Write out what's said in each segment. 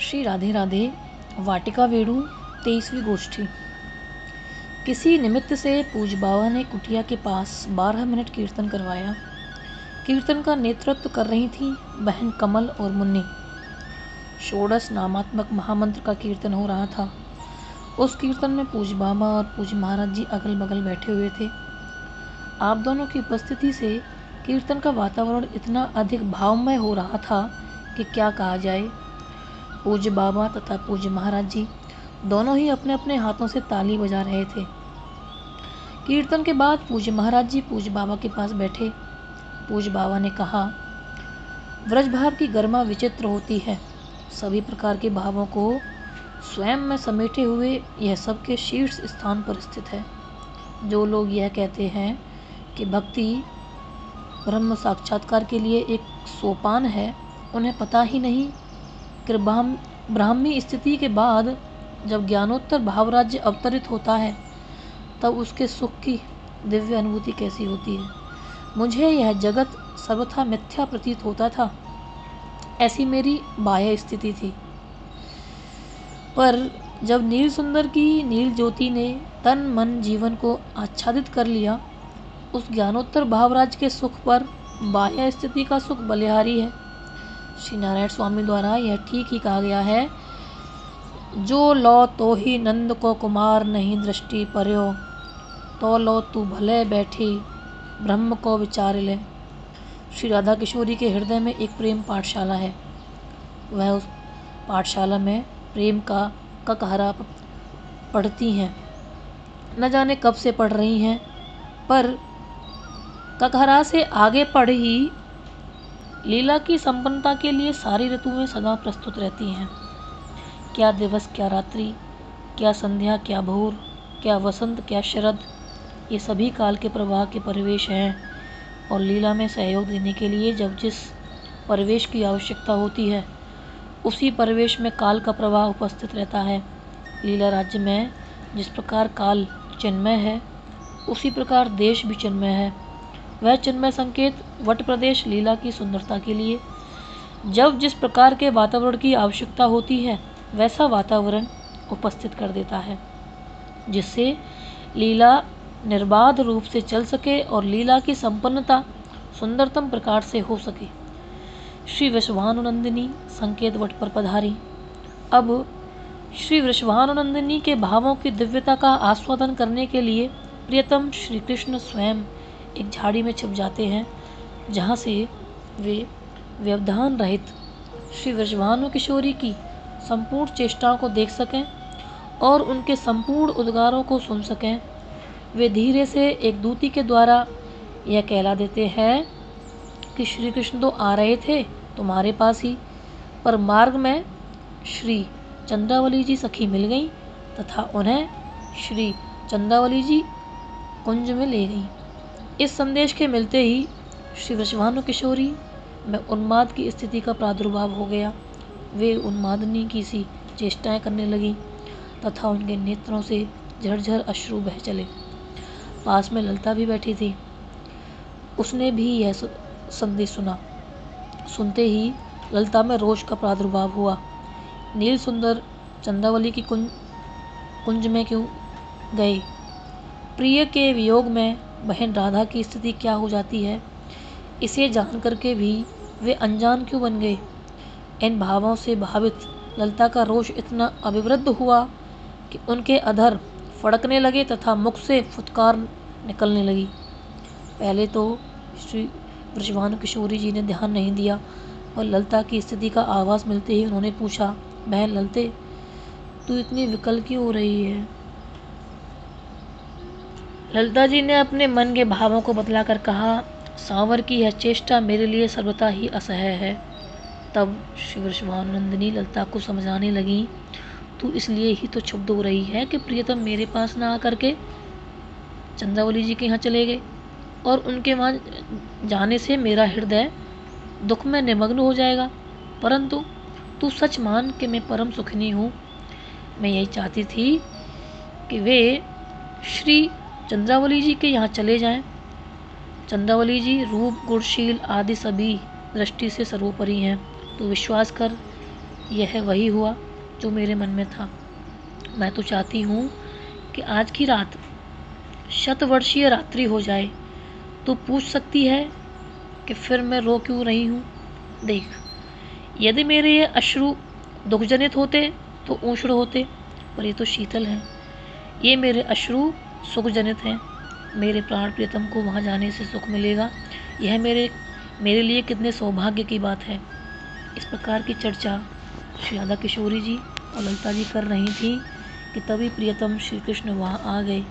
श्री राधे राधे। वाटिका वेणु 23वीं गोष्ठी। किसी निमित्त से पूज्य बाबा ने कुटिया के पास 12 मिनट कीर्तन करवाया। कीर्तन का नेतृत्व कर रही थी बहन कमल और मुन्नी। षोडश नामात्मक महामंत्र का कीर्तन हो रहा था। उस कीर्तन में पूज्य बाबा और पूज्य महाराज जी अगल बगल बैठे हुए थे। आप दोनों की उपस्थिति से कीर्तन का वातावरण इतना अधिक भावमय हो रहा था कि क्या कहा जाए। पूज्य बाबा तथा पूज्य महाराज जी दोनों ही अपने अपने हाथों से ताली बजा रहे थे। कीर्तन के बाद पूज्य महाराज जी पूज्य बाबा के पास बैठे। पूज्य बाबा ने कहा, व्रज भाव की गरिमा विचित्र होती है। सभी प्रकार के भावों को स्वयं में समेटे हुए यह सबके शीर्ष स्थान पर स्थित है। जो लोग यह कहते हैं कि भक्ति ब्रह्म साक्षात्कार के लिए एक सोपान है, उन्हें पता ही नहीं कि ब्राह्मी स्थिति के बाद जब ज्ञानोत्तर भावराज्य अवतरित होता है तब उसके सुख की दिव्य अनुभूति कैसी होती है। मुझे यह जगत सर्वथा मिथ्या प्रतीत होता था, ऐसी मेरी बाह्य स्थिति थी। पर जब नील सुंदर की नील ज्योति ने तन मन जीवन को आच्छादित कर लिया, उस ज्ञानोत्तर भावराज्य के सुख पर बाह्य स्थिति का सुख बलिहारी है। श्री नारायण स्वामी द्वारा यह ठीक ही कहा गया है, जो लो तो ही नंद को कुमार नहीं दृष्टि पर्यो, तो लो तू भले बैठी ब्रह्म को विचार ले। श्री राधा किशोरी के हृदय में एक प्रेम पाठशाला है। वह उस पाठशाला में प्रेम का ककहरा पढ़ती हैं। न जाने कब से पढ़ रही हैं, पर ककहरा से आगे पढ़ ही लीला की संपन्नता के लिए सारी ऋतुएं सदा प्रस्तुत रहती हैं। क्या दिवस, क्या रात्रि, क्या संध्या, क्या भोर, क्या वसंत, क्या शरद, ये सभी काल के प्रवाह के परिवेश हैं। और लीला में सहयोग देने के लिए जब जिस परिवेश की आवश्यकता होती है, उसी परिवेश में काल का प्रवाह उपस्थित रहता है। लीला राज्य में जिस प्रकार काल चिन्मय है, उसी प्रकार देश भी चिन्मय है। वह चिन्मय संकेत वट प्रदेश लीला की सुंदरता के लिए जब जिस प्रकार के वातावरण की आवश्यकता होती है, वैसा वातावरण उपस्थित कर देता है, जिससे लीला निर्बाध रूप से चल सके और लीला की संपन्नता सुंदरतम प्रकार से हो सके। श्री वृषभानुनंदिनी संकेत वट पर पधारी। अब श्री वृषभानुनंदिनी के भावों की दिव्यता का आस्वादन करने के लिए प्रियतम श्री कृष्ण स्वयं एक झाड़ी में छिप जाते हैं, जहाँ से वे व्यवधान रहित श्री वृषभानु किशोरी की संपूर्ण चेष्टाओं को देख सकें और उनके संपूर्ण उद्गारों को सुन सकें। वे धीरे से एक दूती के द्वारा यह कहला देते हैं कि श्री कृष्ण तो आ रहे थे तुम्हारे पास ही, पर मार्ग में श्री चंद्रावली जी सखी मिल गई तथा उन्हें श्री चंद्रावली जी कुंज में ले गई। इस संदेश के मिलते ही श्री वृषभानु किशोरी में उन्माद की स्थिति का प्रादुर्भाव हो गया। वे उन्मादनी की सी चेष्टाएं करने लगी तथा उनके नेत्रों से झरझर अश्रु बह चले। पास में ललिता भी बैठी थी। उसने भी यह संदेश सुना। सुनते ही ललिता में रोष का प्रादुर्भाव हुआ। नील सुंदर चंद्रावली की कुंज में क्यों गए? प्रिय के वियोग में बहन राधा की स्थिति क्या हो जाती है, इसे जान करके भी वे अनजान क्यों बन गए? इन भावों से भावित ललिता का रोष इतना अभिवृद्ध हुआ कि उनके अधर फड़कने लगे तथा मुख से फुटकार निकलने लगी। पहले तो श्री वृषभानु किशोरी जी ने ध्यान नहीं दिया, और ललिता की स्थिति का आभास मिलते ही उन्होंने पूछा, बहन ललिते, तू इतनी विकल क्यों हो रही है? ललिता जी ने अपने मन के भावों को बतलाकर कहा, सांवर की यह चेष्टा मेरे लिए सर्वथा ही असह्य है। तब श्री वृषभानुनंदिनी ललिता को समझाने लगी, तू इसलिए ही तो क्षुब्ध हो रही है कि प्रियतम मेरे पास ना आकर के चंद्रावली जी के यहाँ चले गए, और उनके वहाँ जाने से मेरा हृदय दुख में निमग्न हो जाएगा। परंतु तू सच मान कि मैं परम सुखनी हूँ। मैं यही चाहती थी कि वे श्री चंद्रावली जी के यहाँ चले जाएं। चंद्रावली जी रूप, गुणशील आदि सभी दृष्टि से सर्वोपरि हैं। तो विश्वास कर यह वही हुआ जो मेरे मन में था। मैं तो चाहती हूँ कि आज की रात शतवर्षीय रात्रि हो जाए। तू पूछ सकती है कि फिर मैं रो क्यों रही हूँ? देख, यदि मेरे ये अश्रु दुखजनित होते तो उष्ण होते, पर ये तो शीतल हैं। ये मेरे अश्रु सुखजनित हैं। मेरे प्राण प्रियतम को वहाँ जाने से सुख मिलेगा, यह मेरे लिए कितने सौभाग्य की बात है। इस प्रकार की चर्चा श्री राधा किशोरी जी और ललिता जी कर रही थी कि तभी प्रियतम श्री कृष्ण वहाँ आ गए।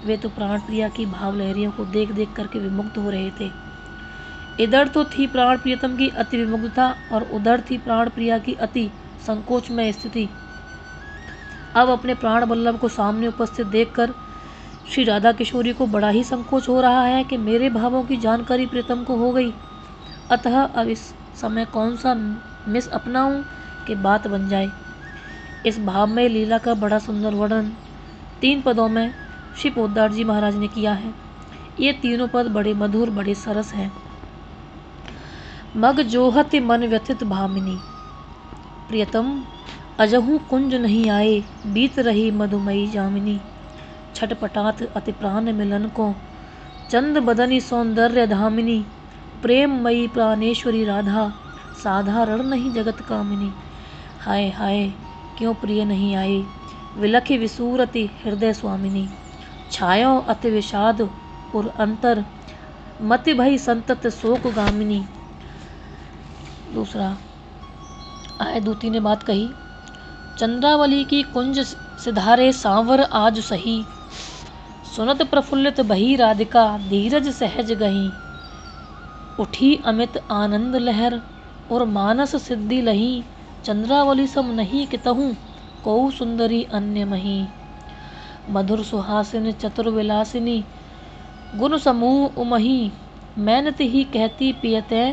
वे तो प्राण प्रिया की भाव लहरियों को देख देख करके विमुग्ध हो रहे थे। इधर तो थी प्राण प्रियतम की अति विमुग्धता और उधर थी प्राण प्रिया की अति संकोच में स्थिति। अब अपने प्राण वल्लभ को सामने उपस्थित देखकर श्री राधा किशोरी को बड़ा ही संकोच हो रहा है कि मेरे भावों की जानकारी प्रियतम को हो गई, अतः अब इस समय कौन सा मिस अपनाऊं कि बात बन जाए। इस भाव में लीला का बड़ा सुंदर वर्णन 3 पदों में श्री पोद्दार जी महाराज ने किया है। ये तीनों पद बड़े मधुर, बड़े सरस हैं। मग जोहत मन व्यथित भामिनी, प्रियतम अजहू कुंज नहीं आए, बीत रही मधुमयी जामिनी। छटपटात अति प्राण मिलन को, चंद बदनी सौंदर्य धामिनी। प्रेममयी प्राणेश्वरी राधा, साधारण नहीं जगत कामिनी। हाय हाय क्यों प्रिय नहीं आए, विलखि विसूरति हृदय स्वामिनी। छायो अति विषाद उर अंतर, मति भई संतत शोक गामिनी। दूसरा आय दूती ने बात कही, चंद्रावली की कुंज सिधारे सांवर आज सही। सुनत प्रफुल्लित बही राधिका, धीरज सहज गही। उठी अमित आनंद लहर, और मानस सिद्धि लही। चंद्रावली सम नहीं कितहूँ, कौ सुंदरी अन्य मही। मधुर सुहासिनी चतुर विलासिनी, गुण समूह उमही। मैनत ही कहती पियते,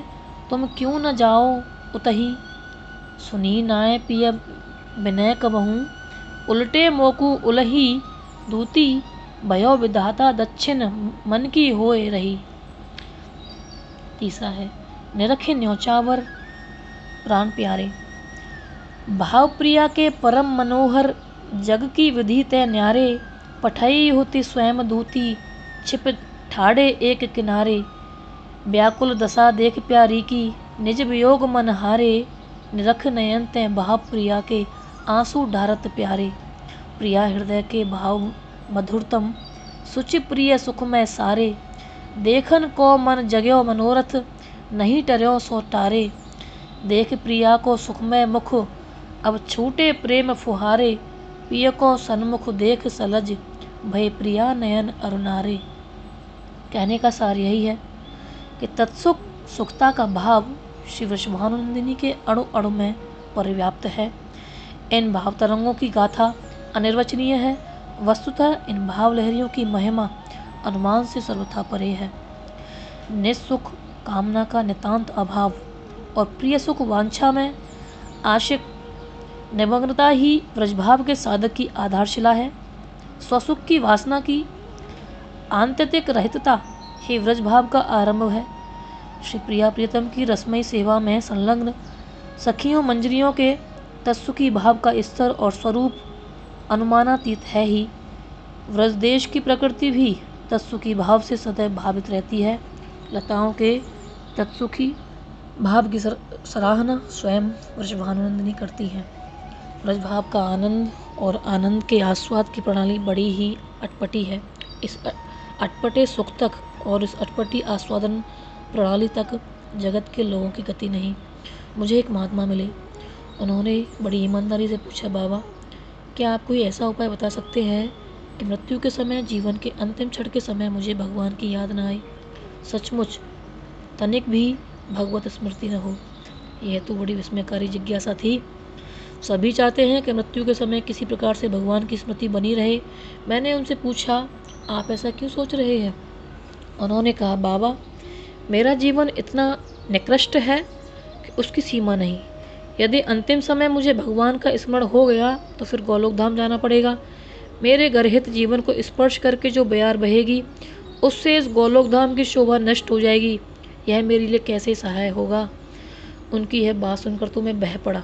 तुम क्यों न जाओ उतही। सुनी नाय पिय विनय कबहूँ, उलटे मोकू उलही। दूती भयो विधाता दक्षिण, मन की होए रही। तीसरा है, निरखे न्योचावर प्राण प्यारे। भाव प्रिया के परम मनोहर, जग की विधि तय न्यारे। पठई होती स्वयं दूती, छिप ठाड़े एक किनारे। व्याकुल दशा देख प्यारी की, निज वियोग मन हारे। निरख नयन तय भाव प्रिया के, आंसू ढारत प्यारे। प्रिया हृदय के भाव मधुरतम, सुचि प्रिय सुखमय सारे। देखन को मन जग्यो मनोरथ, नहीं टर्यो सो टारे। देख प्रिया को सुखमय मुख, अब छूटे प्रेम फुहारे। पिय को सन्मुख देख सलज, भय प्रिया नयन अरुणारे। कहने का सार यही है कि तत्सुख सुखता का भाव श्री वृषभानुनंदिनी के अणु अणु में परिव्याप्त है। इन भाव तरंगों की गाथा अनिर्वचनीय है। वस्तुतः इन भाव लहरियों की महिमा अनुमान से सर्वथा परे है। निस्सुख कामना का नितांत अभाव और प्रिय सुख वांछा में आशिक निमग्नता ही व्रजभाव के साधक की आधारशिला है। स्वसुख की वासना की आंतरिक रहितता ही व्रजभाव का आरंभ है। श्री प्रिया प्रियतम की रसमयी सेवा में संलग्न सखियों मंजरियों के तत्सुखी भाव का स्तर और स्वरूप अनुमानातीत है ही। व्रजदेश की प्रकृति भी तत्सुखी भाव से सदैव भावित रहती है। लताओं के तत्सुखी भाव की सराहना स्वयं वृषभानुनंदिनी करती हैं। व्रजभाव का आनंद और आनंद के आस्वाद की प्रणाली बड़ी ही अटपटी है। इस अटपटे सुख तक और इस अटपटी आस्वादन प्रणाली तक जगत के लोगों की गति नहीं। मुझे एक महात्मा मिले। उन्होंने बड़ी ईमानदारी से पूछा, बाबा क्या आप कोई ऐसा उपाय बता सकते हैं कि मृत्यु के समय, जीवन के अंतिम क्षण के समय मुझे भगवान की याद न आए, सचमुच तनिक भी भगवत स्मृति न हो। यह तो बड़ी विस्मयकारी जिज्ञासा थी। सभी चाहते हैं कि मृत्यु के समय किसी प्रकार से भगवान की स्मृति बनी रहे। मैंने उनसे पूछा, आप ऐसा क्यों सोच रहे हैं? उन्होंने कहा, बाबा मेरा जीवन इतना निकृष्ट है कि उसकी सीमा नहीं। यदि अंतिम समय मुझे भगवान का स्मरण हो गया तो फिर गोलोक धाम जाना पड़ेगा। मेरे गर्हित जीवन को स्पर्श करके जो बयार बहेगी, उससे इस गोलोक धाम की शोभा नष्ट हो जाएगी। यह मेरे लिए कैसे सहाय होगा? उनकी यह बात सुनकर तो मैं बह पड़ा।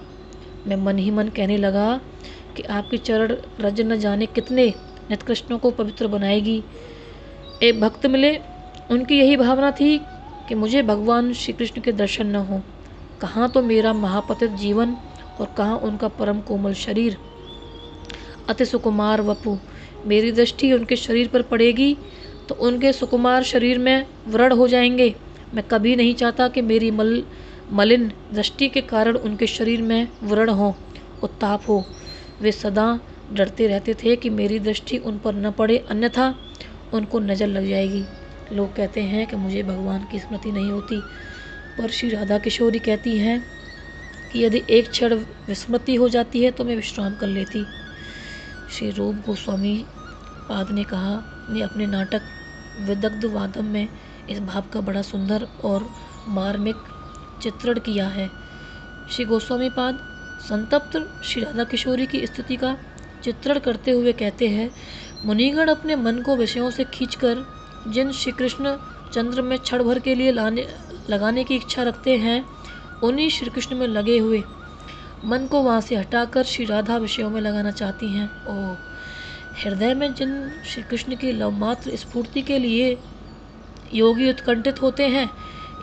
मैं मन ही मन कहने लगा कि आपकी चरण रज न जाने कितने नित्कृष्णों को पवित्र बनाएगी। एक भक्त मिले, उनकी यही भावना थी कि मुझे भगवान श्री कृष्ण के दर्शन न हो। कहाँ तो मेरा महापतित जीवन और कहाँ उनका परम कोमल शरीर, अति सुकुमार वपु। मेरी दृष्टि उनके शरीर पर पड़ेगी तो उनके सुकुमार शरीर में व्रण हो जाएंगे। मैं कभी नहीं चाहता कि मेरी मलिन दृष्टि के कारण उनके शरीर में व्रण हो, उत्ताप हो। वे सदा डरते रहते थे कि मेरी दृष्टि उन पर न पड़े, अन्यथा उनको नज़र लग जाएगी। लोग कहते हैं कि मुझे भगवान की स्मृति नहीं होती, पर श्री राधा किशोरी कहती हैं कि यदि एक क्षण विस्मृति हो जाती है तो मैं विश्राम कर लेती। श्री रूप गोस्वामी पाद ने कहा, ने अपने नाटक विदग्ध वादम में इस भाव का बड़ा सुंदर और मार्मिक चित्रण किया है। श्री गोस्वामी पाद संतप्त श्री राधा किशोरी की स्थिति का चित्रण करते हुए कहते हैं, मुनिगण अपने मन को विषयों से खींचकर जिन श्री कृष्ण चंद्र में क्षण भर के लिए लगाने की इच्छा रखते हैं, उन्हीं श्री कृष्ण में लगे हुए मन को वहाँ से हटाकर श्री राधा विषयों में लगाना चाहती हैं। ओह, हृदय में जिन श्री कृष्ण की लवमात्र स्फूर्ति के लिए योगी उत्कंठित होते हैं,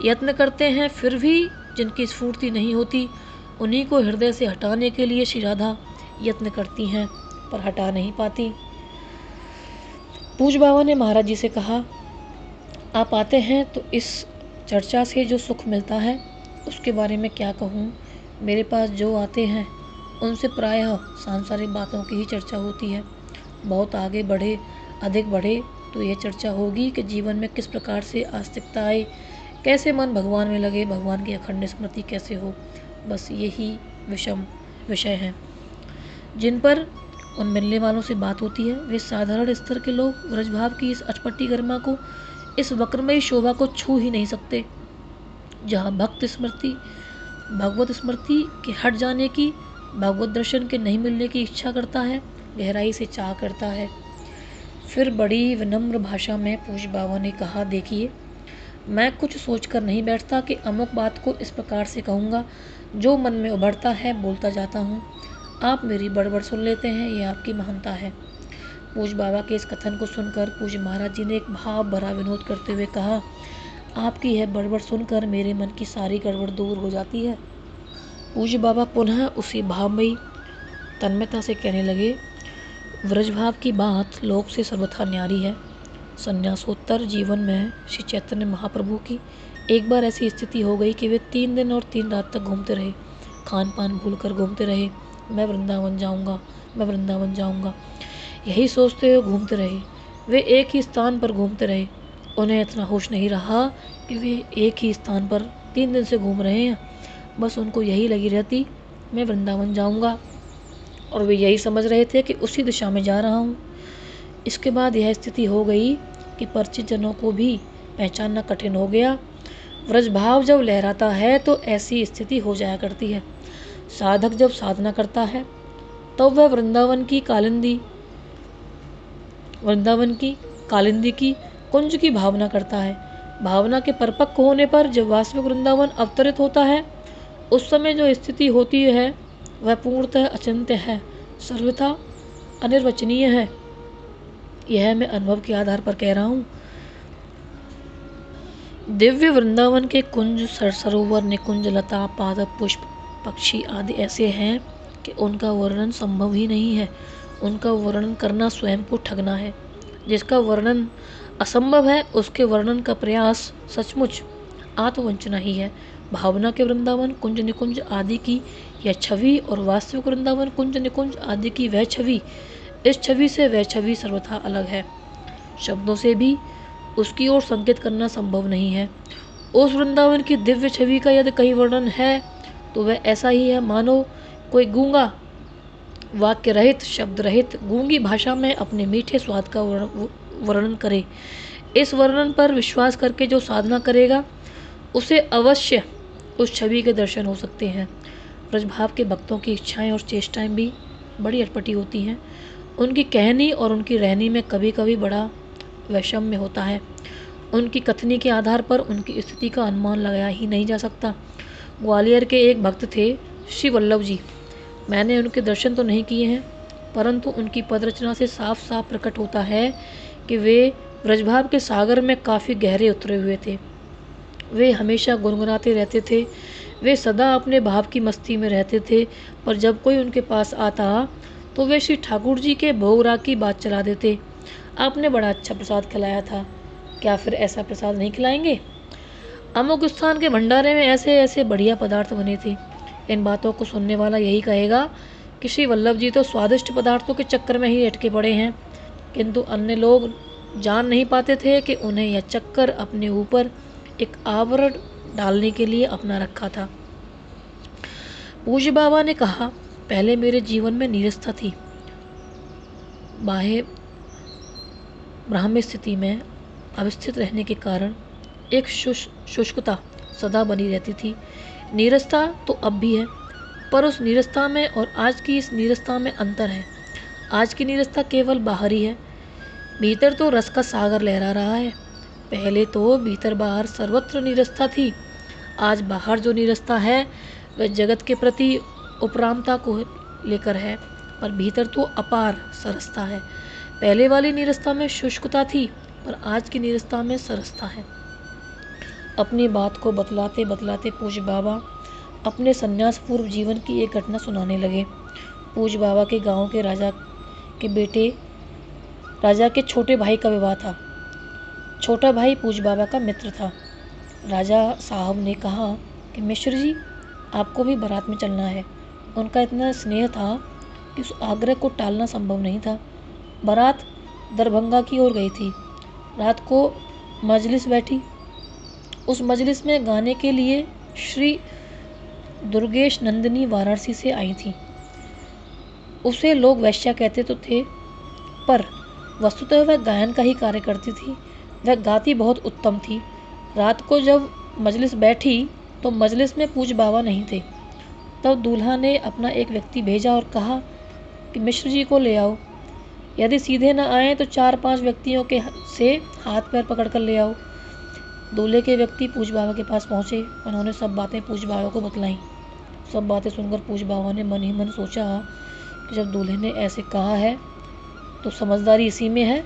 यत्न करते हैं, फिर भी जिनकी स्फूर्ति नहीं होती, उन्हीं को हृदय से हटाने के लिए श्री राधा यत्न करती हैं, पर हटा नहीं पाती। पूज बाबा ने महाराज जी से कहा, आप आते हैं तो इस चर्चा से जो सुख मिलता है उसके बारे में क्या कहूँ। मेरे पास जो आते हैं उनसे प्रायः सांसारिक बातों की ही चर्चा होती है। बहुत आगे बढ़े, अधिक बढ़े तो यह चर्चा होगी कि जीवन में किस प्रकार से आस्तिकता आए, कैसे मन भगवान में लगे, भगवान की अखंड स्मृति कैसे हो। बस यही विषय हैं जिन पर उन मिलने वालों से बात होती है। वे साधारण स्तर के लोग व्रजभाव की इस अटपटी गरिमा को, इस वक्रमयी शोभा को छू ही नहीं सकते। जहाँ भगवत स्मृति के हट जाने की, भगवत दर्शन के नहीं मिलने की इच्छा करता है, गहराई से चाह करता है। फिर बड़ी विनम्र भाषा में पूज बाबा ने कहा, देखिए, मैं कुछ सोचकर नहीं बैठता कि अमुक बात को इस प्रकार से कहूँगा। जो मन में उभरता है बोलता जाता हूँ। आप मेरी बड़बड़ सुन लेते हैं, ये आपकी महानता है। पूज बाबा के इस कथन को सुनकर पूज महाराज जी ने एक भाव भरा विनोद करते हुए कहा, आपकी यह बड़बड़ सुनकर मेरे मन की सारी गड़बड़ दूर हो जाती है। पूज बाबा पुनः उसी भावमयी तन्मयता से कहने लगे, व्रजभाव की बात लोक से सर्वथा न्यारी है। संन्यासोत्तर जीवन में श्री चैतन्य महाप्रभु की एक बार ऐसी स्थिति हो गई कि वे 3 दिन और 3 रात तक घूमते रहे, खान पान भूलकर घूमते रहे। मैं वृंदावन जाऊंगा, मैं वृंदावन जाऊंगा, यही सोचते हुए घूमते रहे। वे एक ही स्थान पर घूमते रहे। उन्हें इतना होश नहीं रहा कि वे एक ही स्थान पर 3 दिन से घूम रहे हैं। बस उनको यही लगी रहती, मैं वृंदावन जाऊंगा, और वे यही समझ रहे थे कि उसी दिशा में जा रहा हूँ। इसके बाद यह स्थिति हो गई कि परिचित जनों को भी पहचानना कठिन हो गया। व्रजभाव जब लहराता है तो ऐसी स्थिति हो जाया करती है। साधक जब साधना करता है तब वह वृंदावन की कालिंदी की कुंज की भावना करता है। भावना के परिपक्व होने पर जब वास्तविक वृंदावन अवतरित होता है, उस समय जो स्थिति होती है वह पूर्णतः अचिंत्य है, सर्वथा अनिर्वचनीय है। यह मैं अनुभव के आधार पर कह रहा हूँ। दिव्य वृंदावन के कुंज, सरोवर, निकुंज, लता, पादप, पुष्प, पक्षी आदि ऐसे हैं कि उनका वर्णन संभव ही नहीं है। उनका वर्णन करना स्वयं को ठगना है। जिसका वर्णन असंभव है उसके वर्णन का प्रयास सचमुच आत्मवंचना ही है। भावना के वृंदावन कुंज निकुंज आदि की यह छवि और वास्तविक वृंदावन कुंज निकुंज आदि की वह छवि, इस छवि से वह छवि सर्वथा अलग है। शब्दों से भी उसकी ओर संकेत करना संभव नहीं है। उस वृंदावन की दिव्य छवि का यदि कहीं वर्णन है तो वह ऐसा ही है मानो कोई गूंगा, वाक्य रहित, शब्द रहित, गूंगी भाषा में अपने मीठे स्वाद का वर्णन करे। इस वर्णन पर विश्वास करके जो साधना करेगा उसे अवश्य उस छवि के दर्शन हो सकते हैं। ब्रजभाव के भक्तों की इच्छाएं और चेष्टाएं भी बड़ी अटपटी होती हैं। उनकी कहनी और उनकी रहनी में कभी कभी बड़ा वैषम्य होता है। उनकी कथनी के आधार पर उनकी स्थिति का अनुमान लगाया ही नहीं जा सकता। ग्वालियर के एक भक्त थे, श्री वल्लभ जी। मैंने उनके दर्शन तो नहीं किए हैं, परंतु उनकी पदरचना से साफ साफ प्रकट होता है कि वे ब्रजभाव के सागर में काफ़ी गहरे उतरे हुए थे। वे हमेशा गुनगुनाते रहते थे। वे सदा अपने भाव की मस्ती में रहते थे, पर जब कोई उनके पास आता तो वे श्री ठाकुर जी के भोगराग की बात चला देते। आपने बड़ा अच्छा प्रसाद खिलाया था, क्या फिर ऐसा प्रसाद नहीं खिलाएंगे? अमुक स्थान के भंडारे में ऐसे ऐसे बढ़िया पदार्थ बने थे। इन बातों को सुनने वाला यही कहेगा कि श्री वल्लभ जी तो स्वादिष्ट पदार्थों के चक्कर में ही अटके पड़े हैं, किंतु अन्य लोग जान नहीं पाते थे कि उन्हें यह चक्कर अपने ऊपर एक आवरण डालने के लिए अपना रखा था। पूज्य बाबा ने कहा, पहले मेरे जीवन में नीरसता थी। बाह्य ब्राह्म्य स्थिति में अवस्थित रहने के कारण एक शुष्कता सदा बनी रहती थी। नीरसता तो अब भी है, पर उस नीरसता में और आज की इस नीरसता में अंतर है। आज की नीरसता केवल बाहरी है, भीतर तो रस का सागर लहरा रहा है। पहले तो भीतर बाहर सर्वत्र नीरसता थी। आज बाहर जो नीरसता है वह जगत के प्रति उपरामता को लेकर है, पर भीतर तो अपार सरसता है। पहले वाली नीरसता में शुष्कता थी, पर आज की नीरसता में सरसता है। अपनी बात को बतलाते बतलाते पूज्य बाबा अपने संन्यास पूर्व जीवन की एक घटना सुनाने लगे। पूज्य बाबा के गांव के राजा के छोटे भाई का विवाह था। छोटा भाई पूज्य बाबा का मित्र था। राजा साहब ने कहा कि मिश्र जी, आपको भी बारात में चलना है। उनका इतना स्नेह था कि उस आग्रह को टालना संभव नहीं था। बारात दरभंगा की ओर गई थी। रात को मजलिस बैठी। उस मजलिस में गाने के लिए श्री दुर्गेश नंदिनी वाराणसी से आई थी। उसे लोग वैश्या कहते तो थे, पर वस्तुतः वह गायन का ही कार्य करती थी। वह गाती बहुत उत्तम थी। रात को जब मजलिस बैठी तो मजलिस में पूज्य बाबा नहीं थे। तब दूल्हा ने अपना एक व्यक्ति भेजा और कहा कि मिश्र जी को ले आओ। यदि सीधे न आए तो 4-5 व्यक्तियों के से हाथ पैर पकड़ कर ले आओ। दूल्हे के व्यक्ति पूज्य बाबा के पास पहुँचे। उन्होंने सब बातें पूज्य बाबा को बतलाईं। सब बातें सुनकर पूज्य बाबा ने मन ही मन सोचा कि जब दूल्हे ने ऐसे कहा है तो समझदारी इसी में है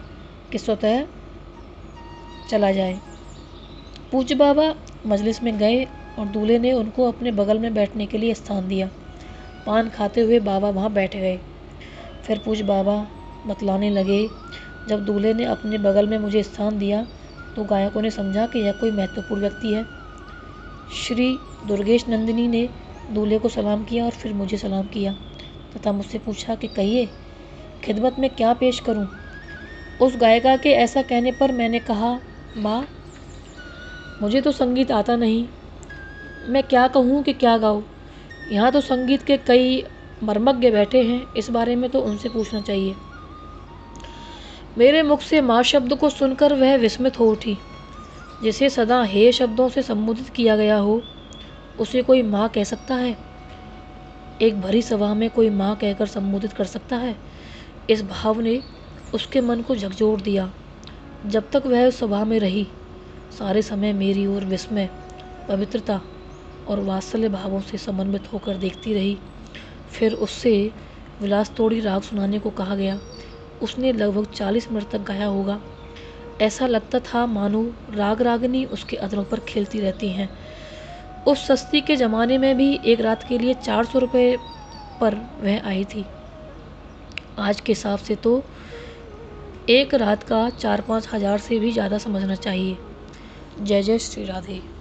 कि स्वतः चला जाए। पूज्य बाबा मजलिस में गए और दूल्हे ने उनको अपने बगल में बैठने के लिए स्थान दिया। पान खाते हुए बाबा वहाँ बैठ गए। फिर पूज्य बाबा बतलाने लगे, जब दूल्हे ने अपने बगल में मुझे स्थान दिया तो गायकों ने समझा कि यह कोई महत्वपूर्ण व्यक्ति है। श्री दुर्गेश नंदिनी ने दूल्हे को सलाम किया और फिर मुझे सलाम किया तथा मुझसे पूछा कि कहिए, खिदमत में क्या पेश करूं? उस गायिका के ऐसा कहने पर मैंने कहा, माँ, मुझे तो संगीत आता नहीं। मैं क्या कहूँ कि क्या गाऊँ? यहाँ तो संगीत के कई मर्मज्ञ बैठे हैं, इस बारे में तो उनसे पूछना चाहिए। मेरे मुख से माँ शब्द को सुनकर वह विस्मित हो उठी। जिसे सदा हे शब्दों से संबोधित किया गया हो, उसे कोई माँ कह सकता है? एक भरी सभा में कोई माँ कहकर संबोधित कर सकता है? इस भाव ने उसके मन को झकझोर दिया। जब तक वह उस सभा में रही, सारे समय मेरी ओर विस्मय, पवित्रता और वात्सल्य भावों से समन्वित होकर देखती रही। फिर उससे विलास तोड़ी राग सुनाने को कहा गया। उसने लगभग 40 मिनट तक गाया होगा। ऐसा लगता था मानो राग रागनी उसके अधरों पर खेलती रहती हैं। उस सस्ती के ज़माने में भी एक रात के लिए 400 रुपये पर वह आई थी। आज के हिसाब से तो एक रात का 4-5 हज़ार से भी ज़्यादा समझना चाहिए। जय जय श्री राधे।